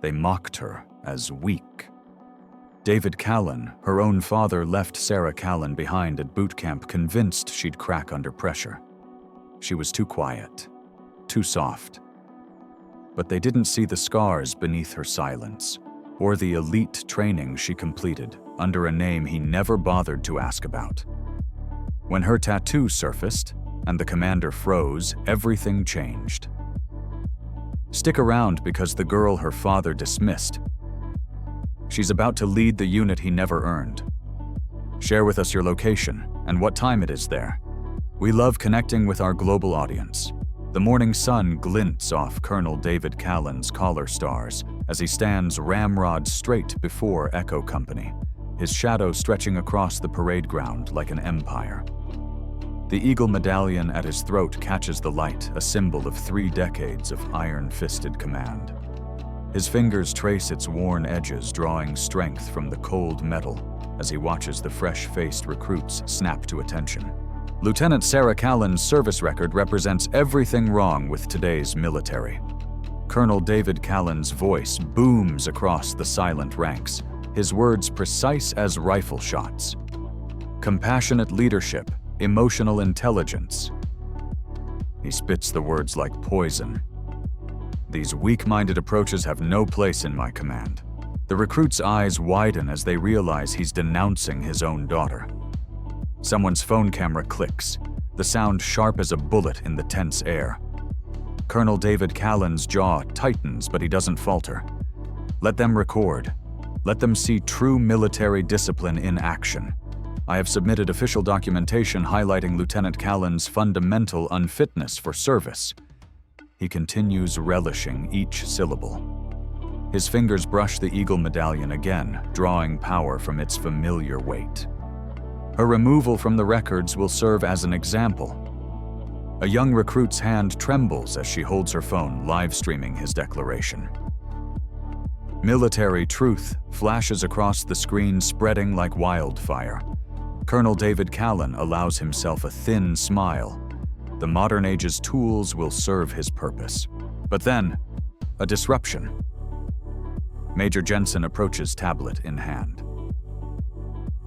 They mocked her as weak. David Callen, her own father, left Sarah Callen behind at Bootcamp, convinced she'd crack under pressure. She was too quiet, too soft. But they didn't see the scars beneath her silence, or the elite training she completed under a name he never bothered to ask about. When her tattoo surfaced and the commander froze, everything changed. Stick around because the girl her father dismissed. She's about to lead the unit he never earned. Share with us your location and what time it is there. We love connecting with our global audience. The morning sun glints off Colonel David Callen's collar stars as he stands ramrod straight before Echo Company, his shadow stretching across the parade ground like an empire. The eagle medallion at his throat catches the light, a symbol of 3 decades of iron-fisted command. His fingers trace its worn edges, drawing strength from the cold metal as he watches the fresh-faced recruits snap to attention. Lieutenant Sarah Callen's service record represents everything wrong with today's military. Colonel David Callen's voice booms across the silent ranks, his words precise as rifle shots. Compassionate leadership, emotional intelligence. He spits the words like poison. These weak-minded approaches have no place in my command. The recruit's eyes widen as they realize he's denouncing his own daughter. Someone's phone camera clicks, the sound sharp as a bullet in the tense air. Colonel David Callen's jaw tightens, but he doesn't falter. Let them record. Let them see true military discipline in action. I have submitted official documentation highlighting Lieutenant Callen's fundamental unfitness for service. He continues relishing each syllable. His fingers brush the eagle medallion again, drawing power from its familiar weight. Her removal from the records will serve as an example. A young recruit's hand trembles as she holds her phone, live streaming his declaration. Military truth flashes across the screen, spreading like wildfire. Colonel David Callen allows himself a thin smile. The modern age's tools will serve his purpose. But then, a disruption. Major Jensen approaches, tablet in hand.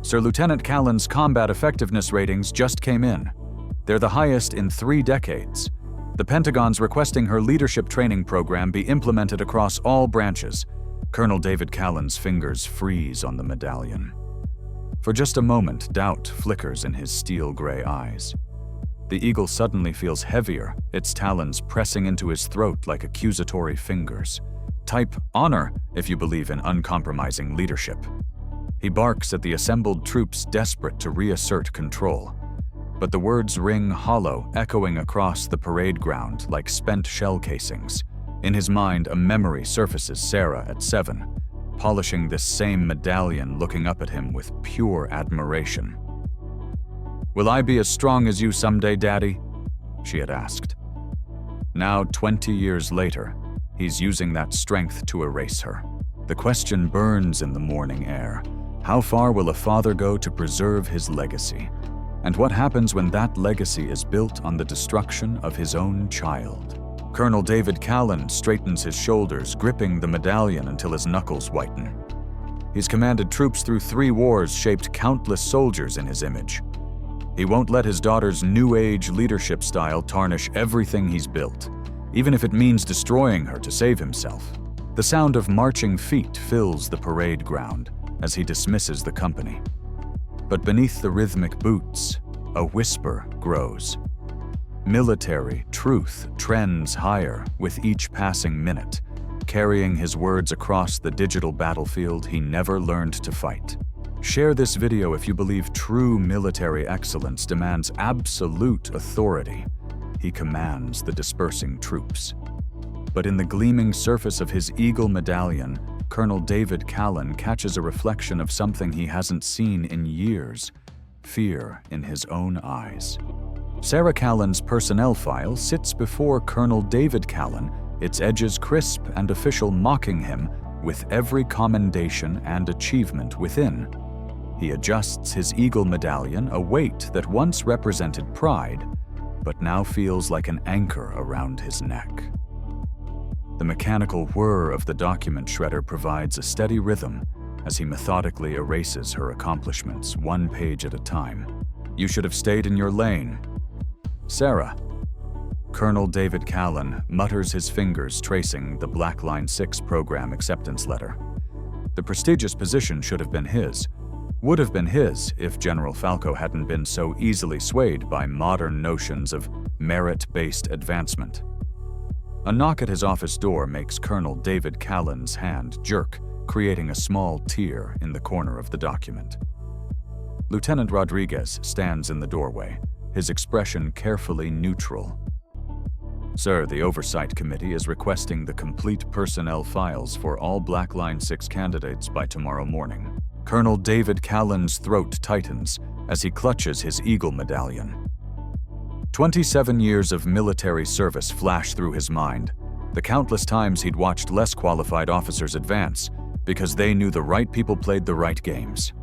Sir Lieutenant Callen's combat effectiveness ratings just came in. They're the highest in 3 decades. The Pentagon's requesting her leadership training program be implemented across all branches. Colonel David Callen's fingers freeze on the medallion. For just a moment, doubt flickers in his steel-gray eyes. The eagle suddenly feels heavier, its talons pressing into his throat like accusatory fingers. Type honor if you believe in uncompromising leadership. He barks at the assembled troops, desperate to reassert control. But the words ring hollow, echoing across the parade ground like spent shell casings. In his mind, a memory surfaces: Sarah at 7, polishing this same medallion, looking up at him with pure admiration. "Will I be as strong as you someday, Daddy?" she had asked. Now, 20 years later, he's using that strength to erase her. The question burns in the morning air. How far will a father go to preserve his legacy? And what happens when that legacy is built on the destruction of his own child? Colonel David Callen straightens his shoulders, gripping the medallion until his knuckles whiten. He's commanded troops through 3 wars, shaped countless soldiers in his image. He won't let his daughter's new age leadership style tarnish everything he's built, even if it means destroying her to save himself. The sound of marching feet fills the parade ground as he dismisses the company. But beneath the rhythmic boots, a whisper grows. Military truth trends higher with each passing minute, carrying his words across the digital battlefield he never learned to fight. Share this video if you believe true military excellence demands absolute authority. He commands the dispersing troops. But in the gleaming surface of his eagle medallion, Colonel David Callen catches a reflection of something he hasn't seen in years: fear in his own eyes. Sarah Callen's personnel file sits before Colonel David Callen, its edges crisp and official, mocking him with every commendation and achievement within. He adjusts his eagle medallion, a weight that once represented pride, but now feels like an anchor around his neck. The mechanical whir of the document shredder provides a steady rhythm as he methodically erases her accomplishments, one page at a time. You should have stayed in your lane. Sarah. Colonel David Callen mutters, his fingers tracing the Black Line 6 program acceptance letter. The prestigious position should have been his. Would have been his if General Falco hadn't been so easily swayed by modern notions of merit-based advancement. A knock at his office door makes Colonel David Callen's hand jerk, creating a small tear in the corner of the document. Lieutenant Rodriguez stands in the doorway, his expression carefully neutral. Sir, the Oversight Committee is requesting the complete personnel files for all Black Line 6 candidates by tomorrow morning. Colonel David Callen's throat tightens as he clutches his Eagle medallion. 27 years of military service flash through his mind, the countless times he'd watched less qualified officers advance because they knew the right people played the right games.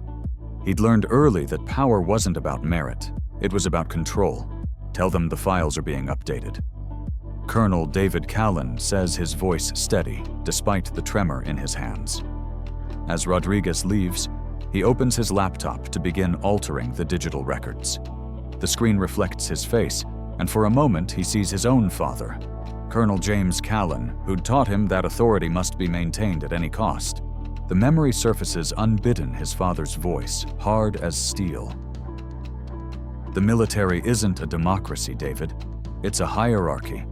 He'd learned early that power wasn't about merit, it was about control. Tell them the files are being updated. Colonel David Callen says, his voice steady despite the tremor in his hands. As Rodriguez leaves, he opens his laptop to begin altering the digital records. The screen reflects his face, and for a moment he sees his own father, Colonel James Callen, who'd taught him that authority must be maintained at any cost. The memory surfaces unbidden, his father's voice, hard as steel. The military isn't a democracy, David. It's a hierarchy.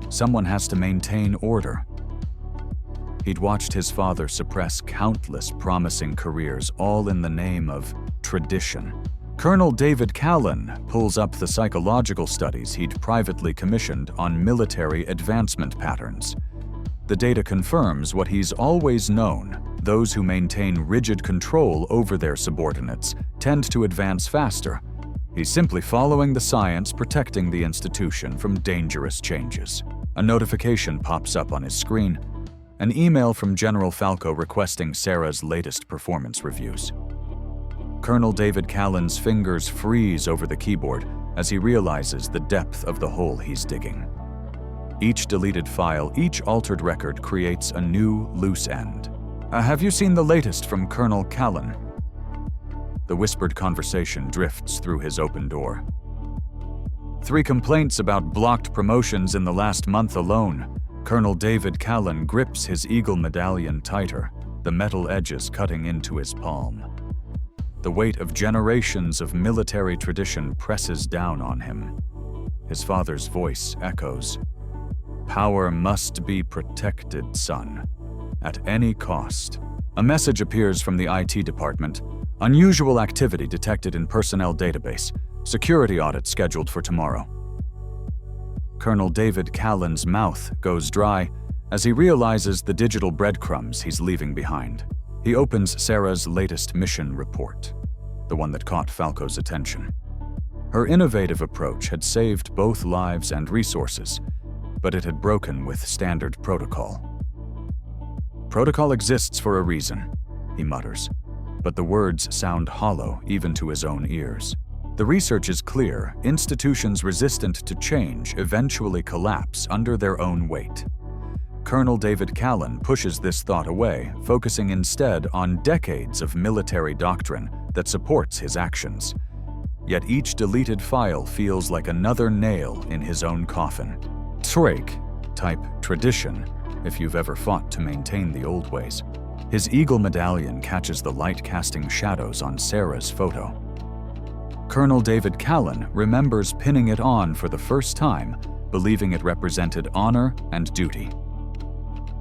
Someone has to maintain order. He'd watched his father suppress countless promising careers, all in the name of tradition. Colonel David Callen pulls up the psychological studies he'd privately commissioned on military advancement patterns. The data confirms what he's always known: those who maintain rigid control over their subordinates tend to advance faster. He's simply following the science, protecting the institution from dangerous changes. A notification pops up on his screen, an email from General Falco requesting Sarah's latest performance reviews. Colonel David Callen's fingers freeze over the keyboard as he realizes the depth of the hole he's digging. Each deleted file, each altered record creates a new loose end. Have you seen the latest from Colonel Callen? The whispered conversation drifts through his open door. 3 complaints about blocked promotions in the last month alone. Colonel David Callen grips his Eagle medallion tighter, the metal edges cutting into his palm. The weight of generations of military tradition presses down on him. His father's voice echoes. Power must be protected, son, at any cost. A message appears from the IT department. Unusual activity detected in personnel database. Security audit scheduled for tomorrow. Colonel David Callen's mouth goes dry as he realizes the digital breadcrumbs he's leaving behind. He opens Sarah's latest mission report, the one that caught Falco's attention. Her innovative approach had saved both lives and resources, but it had broken with standard protocol. Protocol exists for a reason, he mutters, but the words sound hollow even to his own ears. The research is clear: institutions resistant to change eventually collapse under their own weight. Colonel David Callen pushes this thought away, focusing instead on decades of military doctrine that supports his actions. Yet each deleted file feels like another nail in his own coffin. Trek, type tradition, if you've ever fought to maintain the old ways. His Eagle medallion catches the light casting shadows on Sarah's photo. Colonel David Callen remembers pinning it on for the first time, believing it represented honor and duty.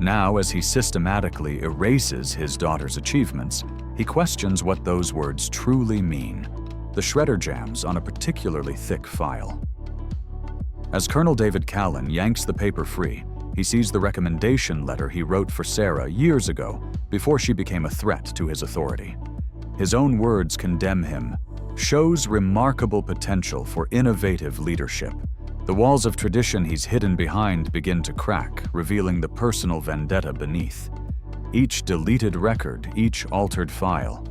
Now, as he systematically erases his daughter's achievements, he questions what those words truly mean. The shredder jams on a particularly thick file. As Colonel David Callen yanks the paper free, he sees the recommendation letter he wrote for Sarah years ago, before she became a threat to his authority. His own words condemn him. Shows remarkable potential for innovative leadership. The walls of tradition he's hidden behind begin to crack, revealing the personal vendetta beneath. Each deleted record, each altered file.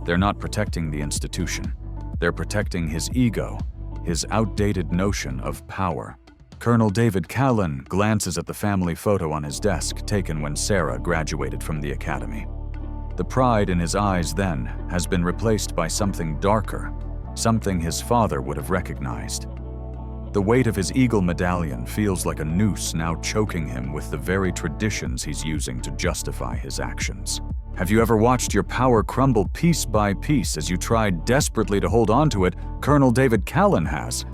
They're not protecting the institution. They're protecting his ego, his outdated notion of power. Colonel David Callen glances at the family photo on his desk taken when Sarah graduated from the academy. The pride in his eyes then has been replaced by something darker, something his father would have recognized. The weight of his eagle medallion feels like a noose now choking him with the very traditions he's using to justify his actions. Have you ever watched your power crumble piece by piece as you tried desperately to hold on to it? Colonel David Callen has,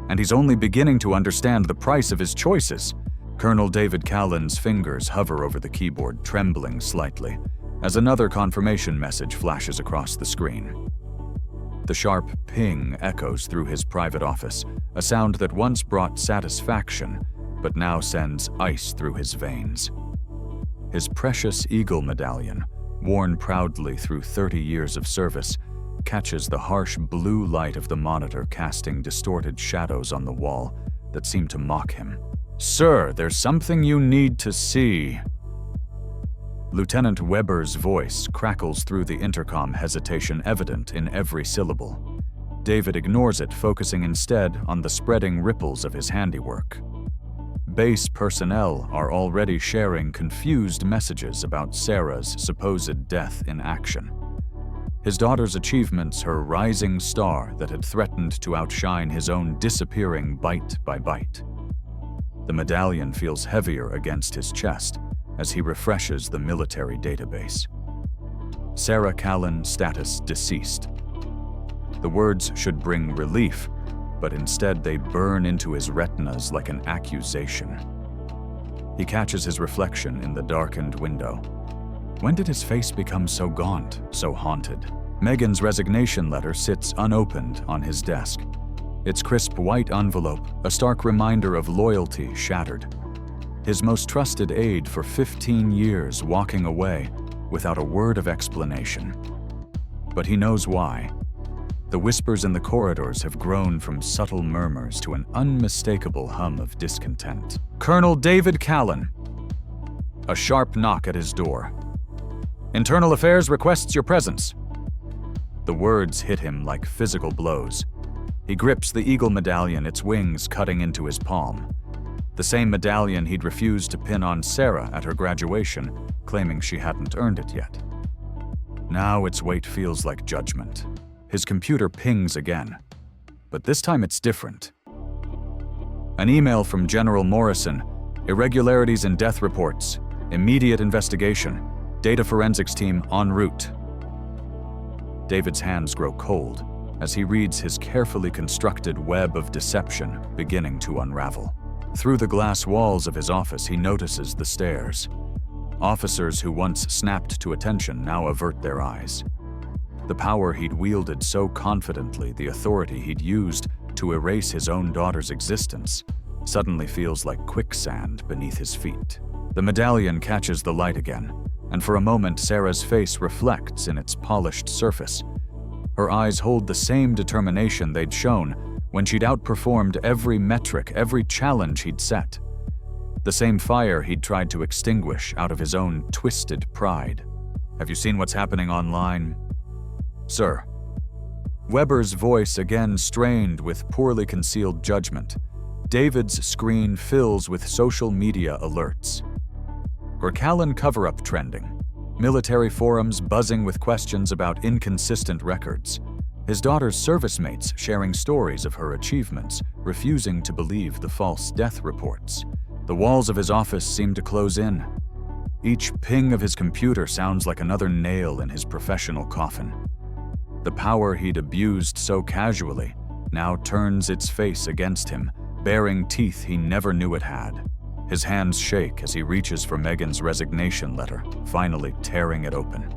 and he's only beginning to understand the price of his choices. Colonel David Callen's fingers hover over the keyboard, trembling slightly, as another confirmation message flashes across the screen. The sharp ping echoes through his private office, a sound that once brought satisfaction, but now sends ice through his veins. His precious eagle medallion, worn proudly through 30 years of service, catches the harsh blue light of the monitor, casting distorted shadows on the wall that seem to mock him. "Sir, there's something you need to see." Lieutenant Weber's voice crackles through the intercom, hesitation evident in every syllable. David ignores it, focusing instead on the spreading ripples of his handiwork. Base personnel are already sharing confused messages about Sarah's supposed death in action. His daughter's achievements, her rising star that had threatened to outshine his own, disappearing bite by bite. The medallion feels heavier against his chest as he refreshes the military database. Sarah Callen, status deceased. The words should bring relief, but instead they burn into his retinas like an accusation. He catches his reflection in the darkened window. When did his face become so gaunt, so haunted? Megan's resignation letter sits unopened on his desk. Its crisp white envelope, a stark reminder of loyalty shattered. His most trusted aide for 15 years walking away without a word of explanation. But he knows why. The whispers in the corridors have grown from subtle murmurs to an unmistakable hum of discontent. "Colonel David Callen." A sharp knock at his door. "Internal Affairs requests your presence." The words hit him like physical blows. He grips the eagle medallion, its wings cutting into his palm. The same medallion he'd refused to pin on Sarah at her graduation, claiming she hadn't earned it yet. Now its weight feels like judgment. His computer pings again, but this time it's different. An email from General Morrison, irregularities in death reports, immediate investigation, data forensics team en route. David's hands grow cold as he reads his carefully constructed web of deception beginning to unravel. Through the glass walls of his office, he notices the stairs. Officers who once snapped to attention now avert their eyes. The power he'd wielded so confidently, the authority he'd used to erase his own daughter's existence, suddenly feels like quicksand beneath his feet. The medallion catches the light again, and for a moment Sarah's face reflects in its polished surface. Her eyes hold the same determination they'd shown when she'd outperformed every metric, every challenge he'd set. The same fire he'd tried to extinguish out of his own twisted pride. "Have you seen what's happening online?" "Sir." Weber's voice again strained with poorly concealed judgment. David's screen fills with social media alerts. Her Callen cover-up trending. Military forums buzzing with questions about inconsistent records. His daughter's service mates sharing stories of her achievements, refusing to believe the false death reports. The walls of his office seem to close in. Each ping of his computer sounds like another nail in his professional coffin. The power he'd abused so casually now turns its face against him, baring teeth he never knew it had. His hands shake as he reaches for Megan's resignation letter, finally tearing it open.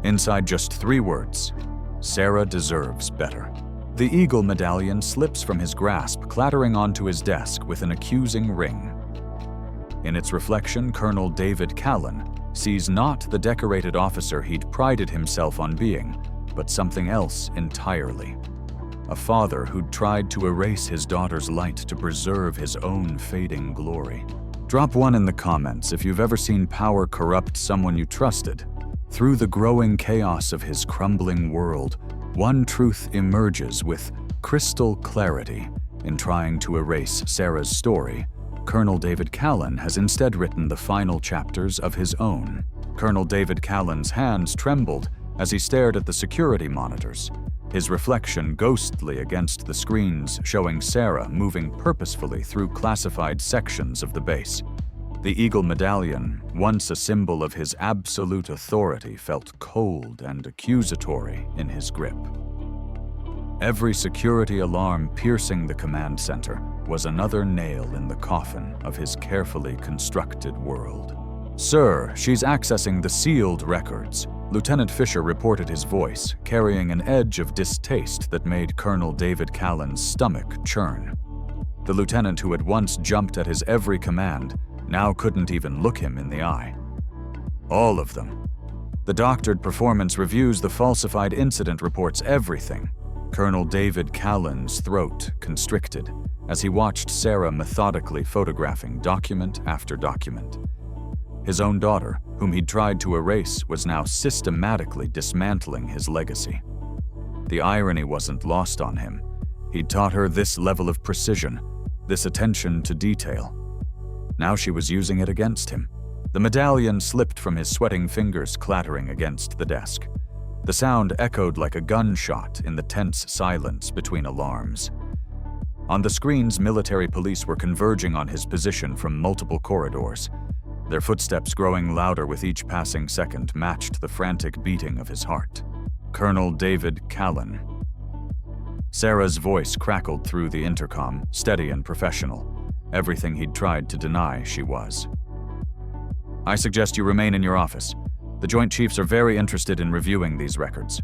Inside just 3 words: Sarah deserves better. The eagle medallion slips from his grasp, clattering onto his desk with an accusing ring. In its reflection, Colonel David Callen sees not the decorated officer he'd prided himself on being, but something else entirely. A father who'd tried to erase his daughter's light to preserve his own fading glory. Drop 1 in the comments if you've ever seen power corrupt someone you trusted. Through the growing chaos of his crumbling world, one truth emerges with crystal clarity: In trying to erase Sarah's story, Colonel David Callen has instead written the final chapters of his own. Colonel David Callen's hands trembled as he stared at the security monitors, his reflection ghostly against the screens showing Sarah moving purposefully through classified sections of the base. The Eagle Medallion, once a symbol of his absolute authority, felt cold and accusatory in his grip. Every security alarm piercing the command center was another nail in the coffin of his carefully constructed world. "Sir, she's accessing the sealed records." Lieutenant Fisher reported, his voice carrying an edge of distaste that made Colonel David Callen's stomach churn. The lieutenant who had once jumped at his every command now couldn't even look him in the eye. All of them. The doctored performance reviews, the falsified incident reports, everything. Colonel David Callen's throat constricted as he watched Sarah methodically photographing document after document. His own daughter, whom he'd tried to erase, was now systematically dismantling his legacy. The irony wasn't lost on him. He'd taught her this level of precision, this attention to detail. Now she was using it against him. The medallion slipped from his sweating fingers, clattering against the desk. The sound echoed like a gunshot in the tense silence between alarms. On the screens, military police were converging on his position from multiple corridors. Their footsteps, growing louder with each passing second, matched the frantic beating of his heart. Colonel David Callen. Sarah's voice crackled through the intercom, steady and professional. Everything he'd tried to deny she was. "I suggest you remain in your office. The Joint Chiefs are very interested in reviewing these records."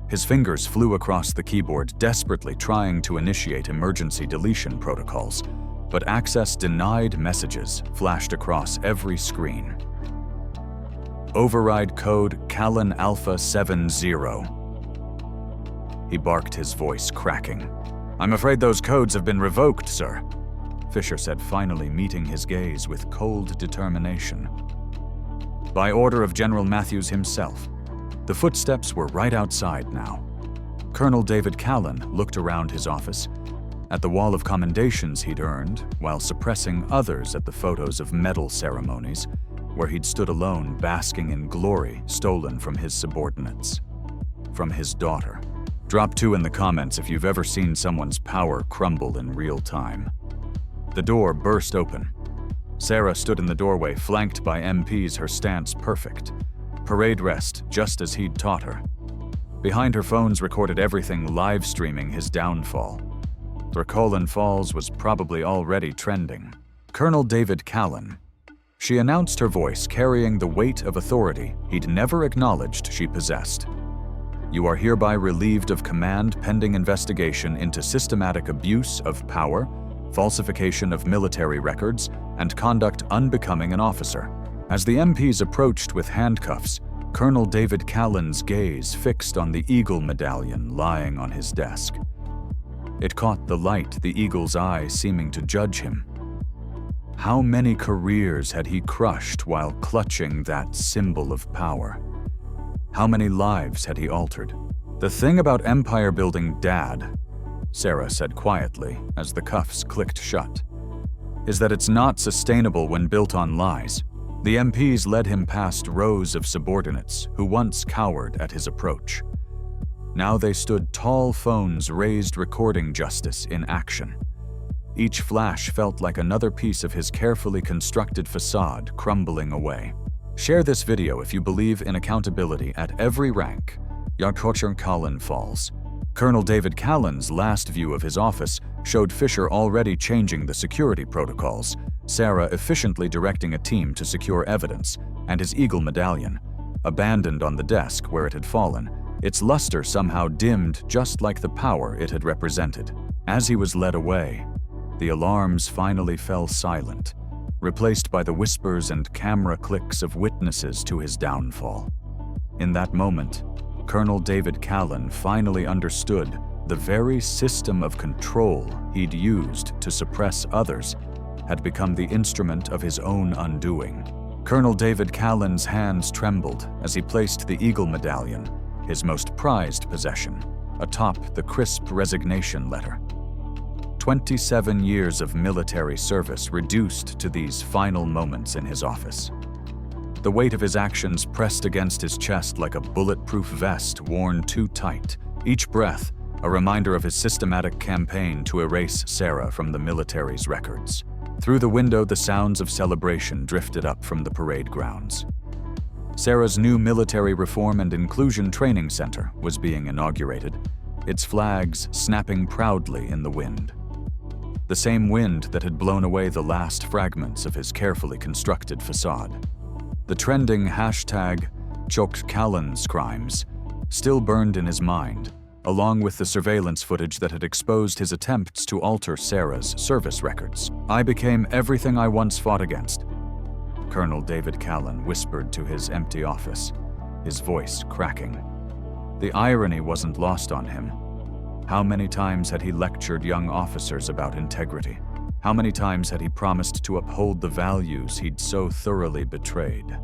His fingers flew across the keyboard, desperately trying to initiate emergency deletion protocols, but access denied messages flashed across every screen. "Override code Callen Alpha 70. He barked, his voice cracking. "I'm afraid those codes have been revoked, sir," Fisher said, finally meeting his gaze with cold determination. "By order of General Matthews himself." The footsteps were right outside now. Colonel David Callen looked around his office, at the wall of commendations he'd earned, while suppressing others at the photos of medal ceremonies, where he'd stood alone, basking in glory stolen from his subordinates. From his daughter. Drop 2 in the comments if you've ever seen someone's power crumble in real time. The door burst open. Sarah stood in the doorway, flanked by MPs, her stance perfect. Parade rest, just as he'd taught her. Behind her, phones recorded everything, live streaming his downfall. Dracolan Falls was probably already trending. Colonel David Callen. She announced, her voice carrying the weight of authority he'd never acknowledged she possessed. "You are hereby relieved of command pending investigation into systematic abuse of power, falsification of military records, and conduct unbecoming an officer." As the MPs approached with handcuffs, Colonel David Callen's gaze fixed on the Eagle Medallion lying on his desk. It caught the light, the eagle's eye seeming to judge him. How many careers had he crushed while clutching that symbol of power? How many lives had he altered? "The thing about empire building, Dad," Sarah said quietly as the cuffs clicked shut, "is that it's not sustainable when built on lies." The MPs led him past rows of subordinates who once cowered at his approach. Now they stood tall, phones raised, recording justice in action. Each flash felt like another piece of his carefully constructed facade crumbling away. Share this video if you believe in accountability at every rank. Sarah Callen Falls. Colonel David Callen's last view of his office showed Fisher already changing the security protocols, Sarah efficiently directing a team to secure evidence, and his Eagle Medallion, abandoned on the desk where it had fallen, its luster somehow dimmed just like the power it had represented. As he was led away, the alarms finally fell silent, replaced by the whispers and camera clicks of witnesses to his downfall. In that moment, Colonel David Callen finally understood the very system of control he'd used to suppress others had become the instrument of his own undoing. Colonel David Callen's hands trembled as he placed the Eagle Medallion, his most prized possession, atop the crisp resignation letter. 27 years of military service reduced to these final moments in his office. The weight of his actions pressed against his chest like a bulletproof vest worn too tight, each breath a reminder of his systematic campaign to erase Sarah from the military's records. Through the window, the sounds of celebration drifted up from the parade grounds. Sarah's new Military Reform and Inclusion Training Center was being inaugurated, its flags snapping proudly in the wind. The same wind that had blown away the last fragments of his carefully constructed facade. The trending hashtag #Callen's crimes still burned in his mind, along with the surveillance footage that had exposed his attempts to alter Sarah's service records. "I became everything I once fought against," Colonel David Callen whispered to his empty office, his voice cracking. The irony wasn't lost on him. How many times had he lectured young officers about integrity? How many times had he promised to uphold the values he'd so thoroughly betrayed?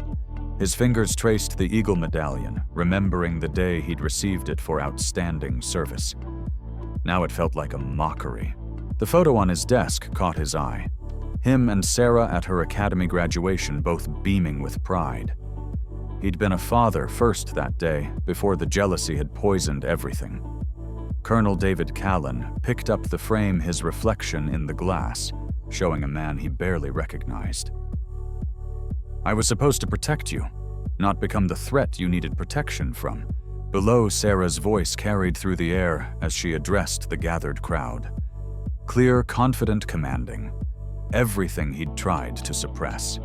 His fingers traced the Eagle Medallion, remembering the day he'd received it for outstanding service. Now it felt like a mockery. The photo on his desk caught his eye. Him and Sarah at her academy graduation, both beaming with pride. He'd been a father first that day, before the jealousy had poisoned everything. Colonel David Callen picked up the frame, his reflection in the glass, showing a man he barely recognized. "I was supposed to protect you, not become the threat you needed protection from." Below, Sarah's voice carried through the air as she addressed the gathered crowd. Clear, confident, commanding. Everything he'd tried to suppress.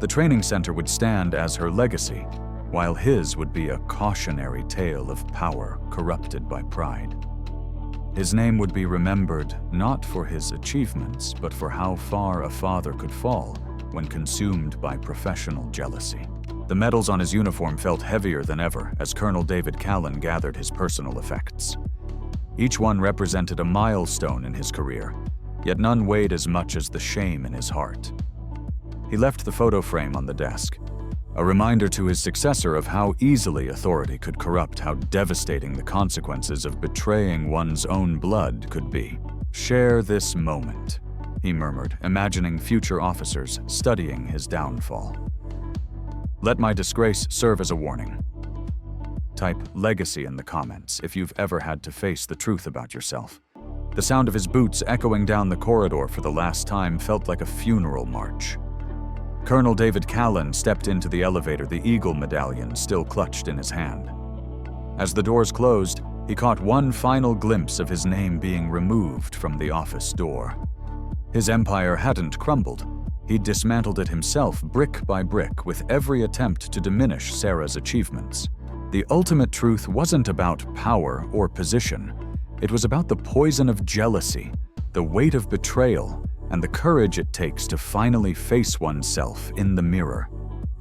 The training center would stand as her legacy, while his would be a cautionary tale of power corrupted by pride. His name would be remembered not for his achievements, but for how far a father could fall when consumed by professional jealousy. The medals on his uniform felt heavier than ever as Colonel David Callen gathered his personal effects. Each one represented a milestone in his career, yet none weighed as much as the shame in his heart. He left the photo frame on the desk, a reminder to his successor of how easily authority could corrupt, how devastating the consequences of betraying one's own blood could be. "Share this moment," he murmured, imagining future officers studying his downfall. "Let my disgrace serve as a warning." Type legacy in the comments if you've ever had to face the truth about yourself. The sound of his boots echoing down the corridor for the last time felt like a funeral march. Colonel David Callen stepped into the elevator, the Eagle Medallion still clutched in his hand. As the doors closed, he caught one final glimpse of his name being removed from the office door. His empire hadn't crumbled. He'd dismantled it himself, brick by brick, with every attempt to diminish Sarah's achievements. The ultimate truth wasn't about power or position. It was about the poison of jealousy, the weight of betrayal, and the courage it takes to finally face oneself in the mirror.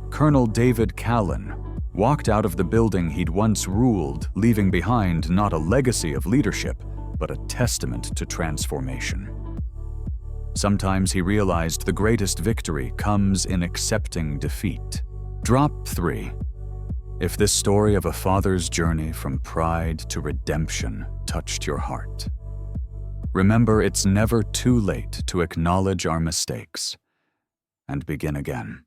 Colonel David Callen walked out of the building he'd once ruled, leaving behind not a legacy of leadership, but a testament to transformation. Sometimes he realized the greatest victory comes in accepting defeat. Drop 3. If this story of a father's journey from pride to redemption touched your heart, remember it's never too late to acknowledge our mistakes and begin again.